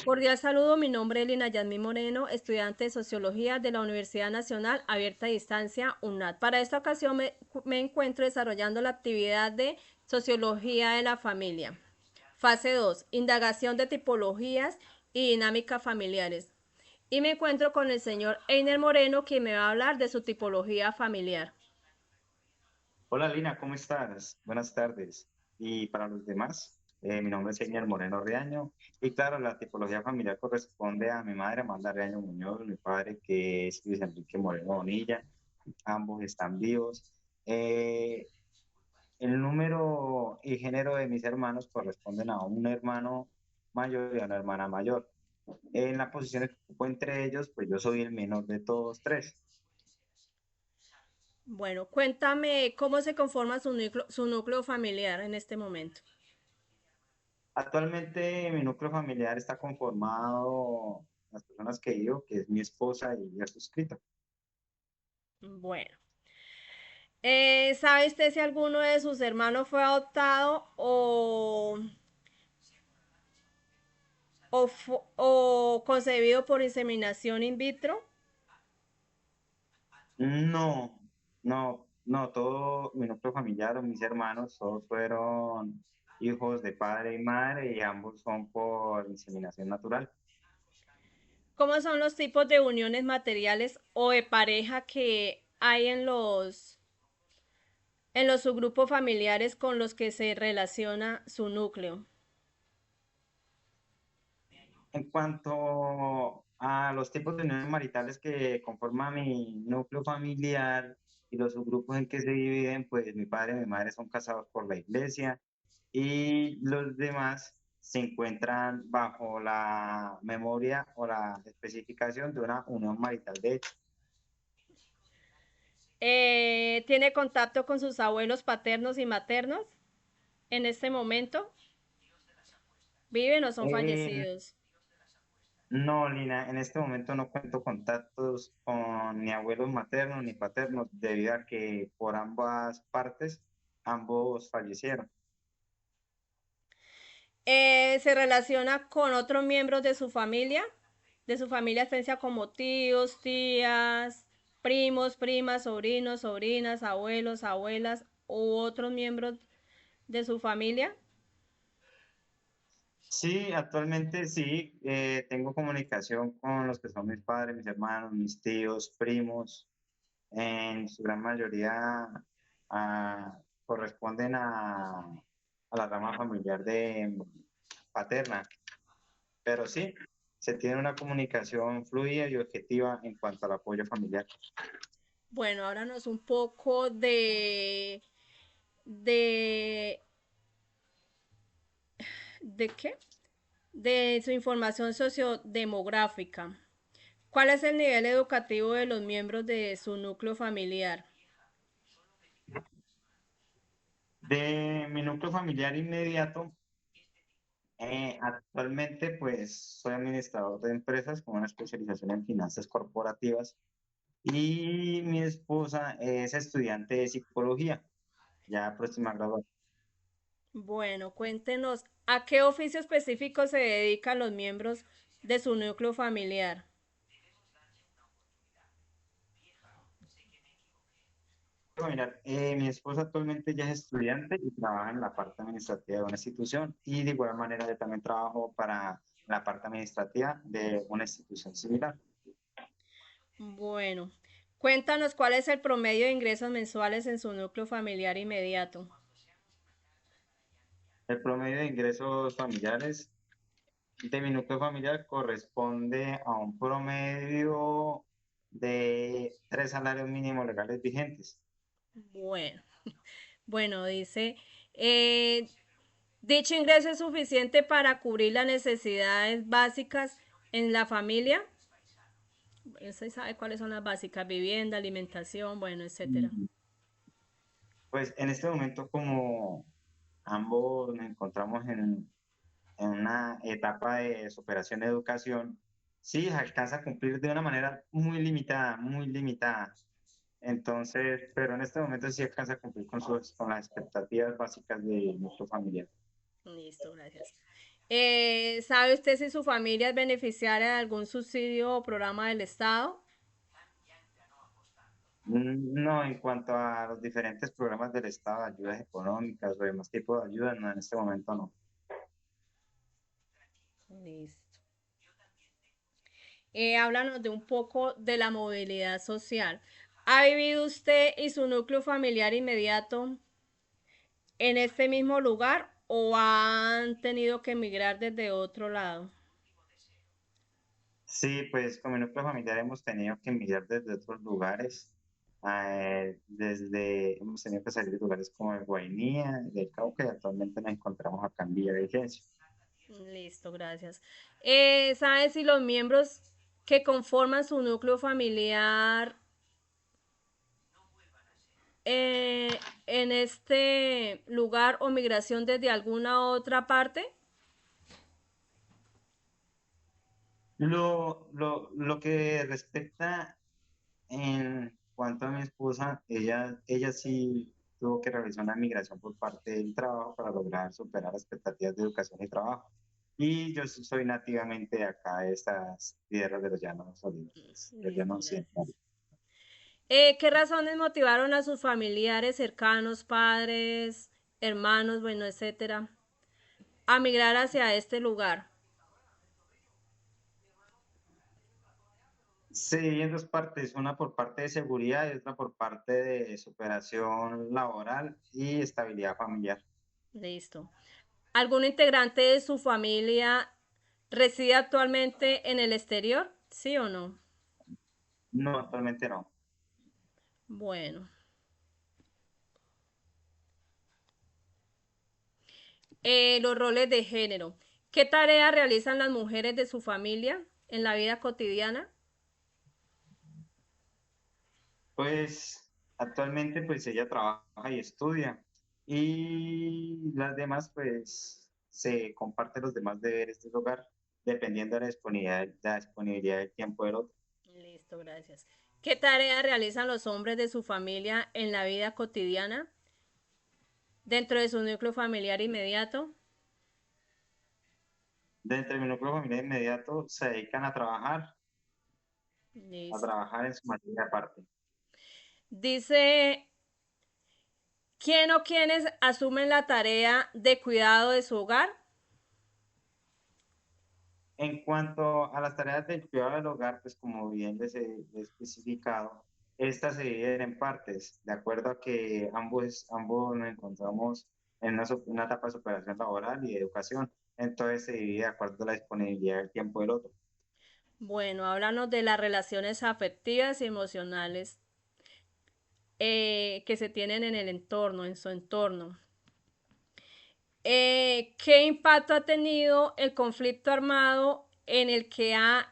Cordial saludo, mi nombre es Lina Yasmín Moreno, estudiante de Sociología de la Universidad Nacional Abierta a Distancia, UNAD. Para esta ocasión me encuentro desarrollando la actividad de Sociología de la Familia. Fase 2, Indagación de tipologías y dinámicas familiares. Y me encuentro con el señor Einer Moreno, quien me va a hablar de su tipología familiar. Hola Lina, ¿cómo estás? Buenas tardes. Y para los demás, mi nombre es Eñer Moreno Riaño. Y claro, la tipología familiar corresponde a mi madre, Amanda Riaño Muñoz, mi padre, que es Luis Enrique Moreno Bonilla. Ambos están vivos. Eh, el número y género de mis hermanos corresponden a un hermano mayor y a una hermana mayor. En la posición que ocupo entre ellos, pues yo soy el menor de todos tres. Bueno, cuéntame cómo se conforma su núcleo familiar en este momento. Actualmente mi núcleo familiar está conformado, las personas que vivo, que es mi esposa y ya suscrito. Bueno. ¿Sabe usted si alguno de sus hermanos fue adoptado o concebido por inseminación in vitro? No, no, todo mi núcleo familiar o mis hermanos todos fueron hijos de padre y madre y ambos son por inseminación natural. ¿Cómo son los tipos de uniones materiales o de pareja que hay en los subgrupos familiares con los que se relaciona su núcleo? En cuanto a los tipos de uniones maritales que conforman mi núcleo familiar y los subgrupos en que se dividen, pues mi padre y mi madre son casados por la iglesia y los demás se encuentran bajo la memoria o la especificación de una unión marital de hecho. ¿Tiene contacto con sus abuelos paternos y maternos en este momento? ¿Viven o son Eh, fallecidos? no, Lina, en este momento no cuento contactos con ni abuelos maternos ni paternos debido a que por ambas partes ambos fallecieron. ¿Se relaciona con otros miembros de su familia extensa como tíos, tías, primos, primas, sobrinos, sobrinas, abuelos, abuelas u otros miembros de su familia? Sí, actualmente sí, tengo comunicación con los que son mis padres, mis hermanos, mis tíos, primos. En su gran mayoría corresponden a la rama familiar de paterna, pero sí, se tiene una comunicación fluida y objetiva en cuanto al apoyo familiar. Bueno, háblanos un poco de, ¿de qué? De su información sociodemográfica. ¿Cuál es el nivel educativo de los miembros de su núcleo familiar? De mi núcleo familiar inmediato, actualmente pues soy administrador de empresas con una especialización en finanzas corporativas y mi esposa es estudiante de psicología, ya próxima a graduar. Bueno, cuéntenos, ¿a qué oficio específico se dedican los miembros de su núcleo familiar? Mira, mi esposa actualmente ya es estudiante y trabaja en la parte administrativa de una institución y de igual manera yo también trabajo para la parte administrativa de una institución similar. Bueno, cuéntanos cuál es el promedio de ingresos mensuales en su núcleo familiar inmediato. El promedio de ingresos familiares de mi núcleo familiar corresponde a un promedio de 3 salarios mínimos legales vigentes. Bueno, bueno, dice, eh, ¿dicho ingreso es suficiente para cubrir las necesidades básicas en la familia? ¿Usted sabe cuáles son las básicas? Vivienda, alimentación, bueno, etcétera. Mm, Pues en este momento como ambos nos encontramos en una etapa de superación de educación, sí, alcanza a cumplir de una manera muy limitada, muy limitada. Entonces, pero en este momento sí alcanza a cumplir con las expectativas básicas de nuestro familiar. Listo, gracias. ¿Sabe usted si su familia es beneficiaria de algún subsidio o programa del Estado? No, en cuanto a los diferentes programas del Estado, ayudas económicas o demás tipo de ayudas, no, en este momento no. Listo. Háblanos de un poco de la movilidad social. ¿Ha vivido usted y su núcleo familiar inmediato en este mismo lugar o han tenido que emigrar desde otro lado? Sí, pues con mi núcleo familiar hemos tenido que emigrar desde otros lugares, hemos tenido que salir de lugares como el Guainía, del Cauca y actualmente nos encontramos acá en Villavicencio. Listo, gracias. ¿Sabe si los miembros que conforman su núcleo familiar en este lugar o migración desde alguna otra parte? Lo que respecta en cuanto a mi esposa, ella sí tuvo que realizar una migración por parte del trabajo para lograr superar las expectativas de educación y trabajo. Y yo sí soy nativamente de acá, de estas tierras de los llanos orientales, de los Listo, llanos gracias. occidentales. ¿Qué razones motivaron a sus familiares cercanos, padres, hermanos, bueno, etcétera, a migrar hacia este lugar? Sí, en dos partes, una por parte de seguridad y otra por parte de superación laboral y estabilidad familiar. Listo. ¿Algún integrante de su familia reside actualmente en el exterior? ¿Sí o no? No, actualmente no. Bueno. Los roles de género. ¿Qué tareas realizan las mujeres de su familia en la vida cotidiana? Pues actualmente pues ella trabaja y estudia y las demás pues se comparten los demás deberes del hogar dependiendo de la disponibilidad del tiempo del otro. Listo, gracias. ¿Qué tareas realizan los hombres de su familia en la vida cotidiana dentro de su núcleo familiar inmediato? Dentro de mi núcleo familiar inmediato se dedican a Listo. trabajar en su materia aparte. Dice, ¿quién o quiénes asumen la tarea de cuidado de su hogar? En cuanto a las tareas del cuidado del hogar, pues como bien les he especificado, estas se dividen en partes, de acuerdo a que ambos nos encontramos en una etapa de superación laboral y de educación. Entonces se divide de acuerdo a la disponibilidad del tiempo del otro. Bueno, háblanos de las relaciones afectivas y emocionales que se tienen en el entorno, en su entorno. ¿Qué impacto ha tenido el conflicto armado en el que ha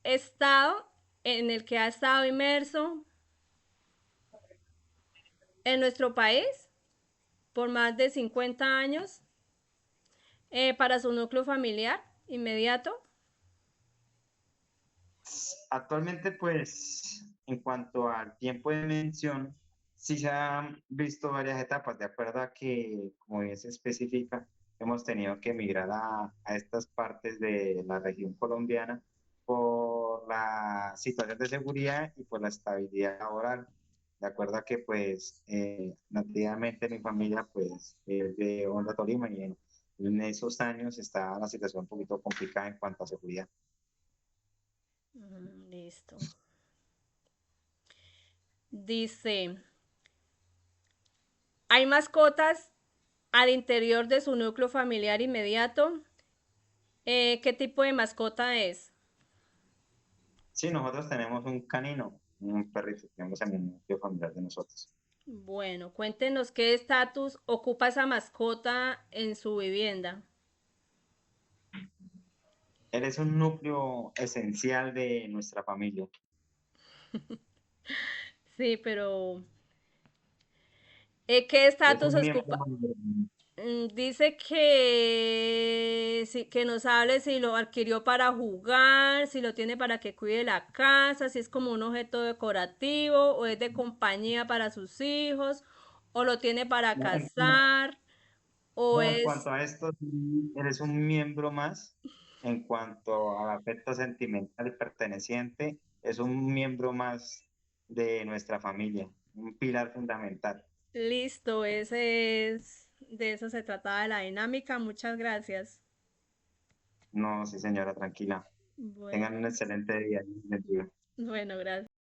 estado, inmerso en nuestro país por más de 50 años para su núcleo familiar inmediato? Actualmente, pues, en cuanto al tiempo de mención, sí se han visto varias etapas, de acuerdo a que, como bien se especifica, hemos tenido que emigrar a estas partes de la región colombiana por la situación de seguridad y por la estabilidad laboral. De acuerdo a que, pues, nativamente mi familia, pues, es de Honda, Tolima, y en esos años estaba la situación un poquito complicada en cuanto a seguridad. Listo. Dice, ¿hay mascotas al interior de su núcleo familiar inmediato? ¿Qué tipo de mascota es? Sí, nosotros tenemos un canino, un perrito, tenemos en el núcleo familiar de nosotros. Bueno, cuéntenos qué estatus ocupa esa mascota en su vivienda. Él es un núcleo esencial de nuestra familia. Sí, pero ¿qué Es estatus un miembro. ocupa? Dice que, sí, que nos hable si lo adquirió para jugar, si lo tiene para que cuide la casa, si es como un objeto decorativo o es de compañía para sus hijos, o lo tiene para No, cazar, o No, en es, cuanto a esto, sí, eres un miembro más. En cuanto al afecto sentimental y perteneciente, es un miembro más de nuestra familia, un pilar fundamental. listo, ese es, de eso se trataba de la dinámica. Muchas gracias. No, sí, señora, tranquila. Tengan Bueno, un excelente día. Dios les bendiga. bueno, gracias.